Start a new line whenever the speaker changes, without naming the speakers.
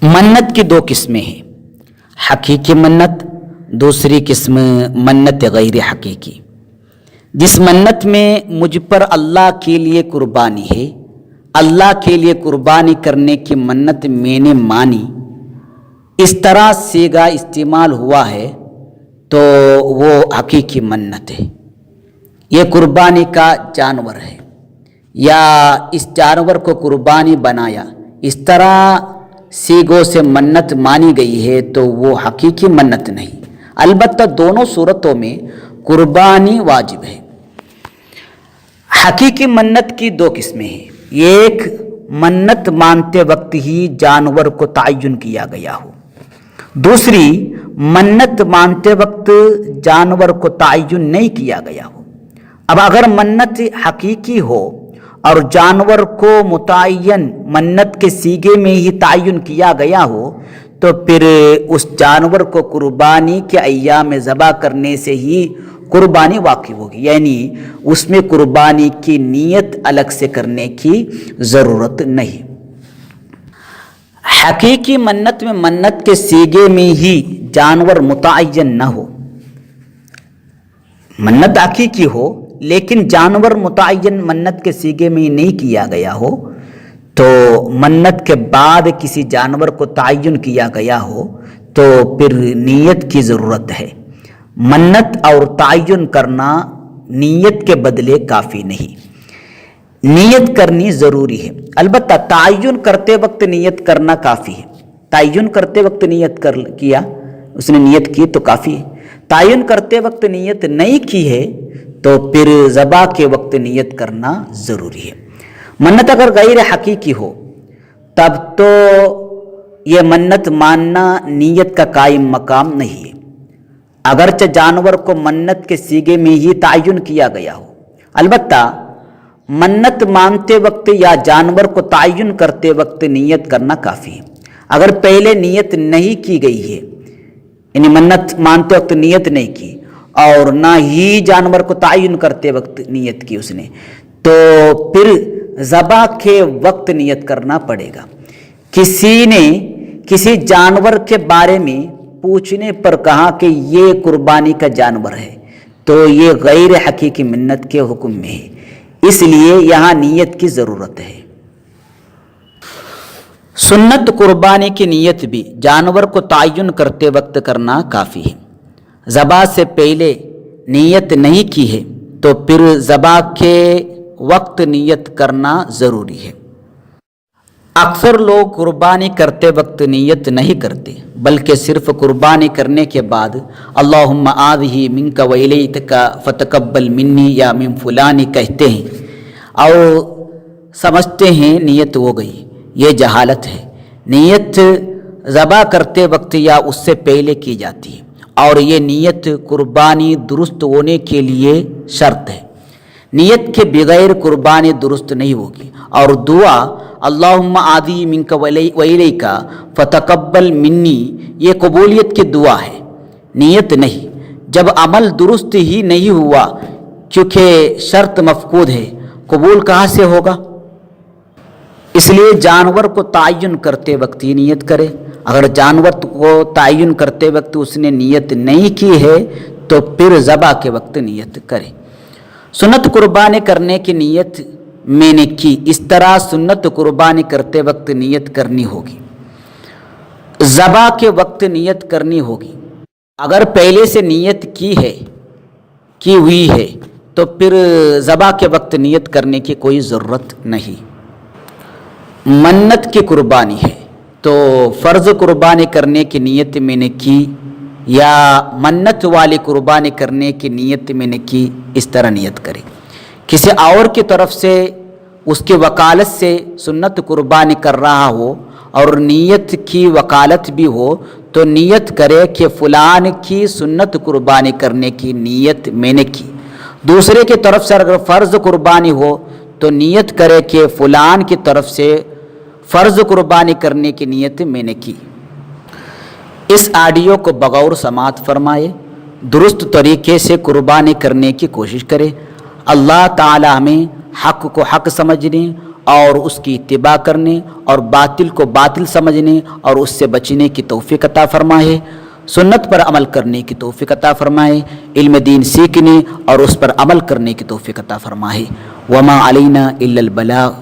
मन्नत की दो किस्में हैं, हकीकी मन्नत, दूसरी किस्म मन्नत गैर हकीकी। जिस मन्नत में मुझ पर अल्लाह के लिए कुर्बानी है, अल्लाह के लिए कुर्बानी करने की मन्नत मैंने मानी, इस तरह सीगा इस्तेमाल हुआ है तो वो हकीकी मन्नत है। ये कुर्बानी का जानवर है या इस जानवर को कुर्बानी बनाया, इस तरह सीगों से मन्नत मानी गई है तो वो हकीकी मन्नत नहीं। अलबत्ता दोनों सूरतों में कुर्बानी वाजिब है। हकीकी मन्नत की दो किस्में हैं। एक, मन्नत मानते वक्त ही जानवर को तयन किया गया हो। दूसरी, मन्नत मानते वक्त जानवर को तयन नहीं किया गया हो। अब अगर मन्नत हकीकी हो और जानवर को मुतय्यन मन्नत के सीगे में ही तयन किया गया हो तो फिर उस जानवर को कुर्बानी के अय्याम ज़बा करने से ही कुर्बानी वाक़ई होगी, यानी उसमें कुर्बानी की नीयत अलग से करने की ज़रूरत नहीं। हकीकी मन्नत में मन्नत के सीगे में ही जानवर मुतय्यन न हो, मन्नत हकीकी हो लेकिन जानवर मुतय्यन मन्नत के सीगे में ही नहीं किया गया हो, तो मन्नत के बाद किसी जानवर को तयन किया गया हो तो फिर नीयत की ज़रूरत है। मन्नत और तयन करना नीयत के बदले काफ़ी नहीं, नीयत करनी ज़रूरी है। अलबत्ता तयन करते वक्त नीयत करना काफ़ी है। तयन करते वक्त नीयत किया, उसने नीयत की तो काफ़ी है। तयन करते वक्त नीयत नहीं की है तो फिर ज़बा के वक्त नीयत करना ज़रूरी है। मन्नत अगर गैर हकीकी हो तब तो ये मन्नत मानना नीयत का कायम मकाम नहीं है। अगरचे जानवर को मन्नत के सीगे में ही तयन किया गया हो, अलबत्ता मन्नत मानते वक्त या जानवर को तयन करते वक्त नीयत करना काफ़ी है। अगर पहले नीयत नहीं की गई है, यानी मन्नत मानते वक्त नीयत नहीं की और ना ही जानवर को तयन करते वक्त नीयत की उसने, तो फिर ज़बा के वक्त नीयत करना पड़ेगा। किसी ने किसी जानवर के बारे में पूछने पर कहा कि ये कुर्बानी का जानवर है तो ये गैर हकीकी मन्नत के हुक्म में है, इसलिए यहाँ नीयत की ज़रूरत है। सुन्नत कुर्बानी की नीयत भी जानवर को तयन करते वक्त करना काफ़ी है। ज़बा से पहले नीयत नहीं की है तो फिर ज़बा के वक्त नीयत करना ज़रूरी है। अक्सर लोग कुर्बानी करते वक्त नीयत नहीं करते, बल्कि सिर्फ कुर्बानी करने के बाद अल्लाहुम्मा आज़िही मिनका व इलैका फ़तक़ब्बल मिन्नी या मिन फ़ुलानी कहते हैं और समझते हैं नीयत हो गई। ये जहालत है। नीयत ज़बा करते वक्त या उससे पहले की जाती है और ये नीयत कुर्बानी दुरुस्त होने के लिए शर्त है। नीयत के बगैर कुर्बानी दुरुस्त नहीं होगी। और दुआ अल्लाहुम्मा आज़ी मिनका व इलैका फ़तक़ब्बल मिन्नी, ये कबूलियत की दुआ है, नीयत नहीं। जब अमल दुरुस्त ही नहीं हुआ, क्योंकि शर्त मफ़कूद है, कबूल कहाँ से होगा? इसलिए जानवर को तयन करते वक्त ही नीयत करे। अगर जानवर को तयन करते वक्त उसने नीयत नहीं की है तो फिर ज़बा के वक्त नीयत करे। सुन्नत कुर्बानी करने की नीयत मैंने की, इस तरह सुन्नत कुर्बानी करते वक्त नीयत करनी होगी, ज़बा के वक्त नीयत करनी होगी। अगर पहले से नीयत की हुई है तो फिर ज़बा के वक्त नीयत करने की कोई ज़रूरत नहीं। मन्नत की कुर्बानी है तो फ़र्ज़ कुर्बानी करने की नीयत मैंने की या मन्नत वाली कुर्बानी करने की नीयत मैंने की, इस तरह नीयत करें। किसी और की तरफ से उसकी वकालत से सुन्नत कुर्बानी कर रहा हो और नीयत की वकालत भी हो तो नीयत करे कि फ़ुलान की सुन्नत कुर्बानी करने की नीयत मैंने की। दूसरे की तरफ से अगर फ़र्ज़ कुर्बानी हो तो नीयत करे कि फ़ुलान की तरफ से फ़र्ज़ कुर्बानी करने की नीयत मैंने की। इस ऑडियो को बगौर समाअत फरमाए, दुरुस्त तरीके से कुर्बानी करने की कोशिश करें। اللہ تعالی ہمیں حق کو حق سمجھنے اور اس کی اتباع کرنے اور باطل کو باطل سمجھنے اور اس سے بچنے کی توفیق عطا فرمائے، سنت پر عمل کرنے کی توفیق عطا فرمائے، علم دین سیکھنے اور اس پر عمل کرنے کی توفیق عطا فرمائے۔ وما علینا الا البلاغ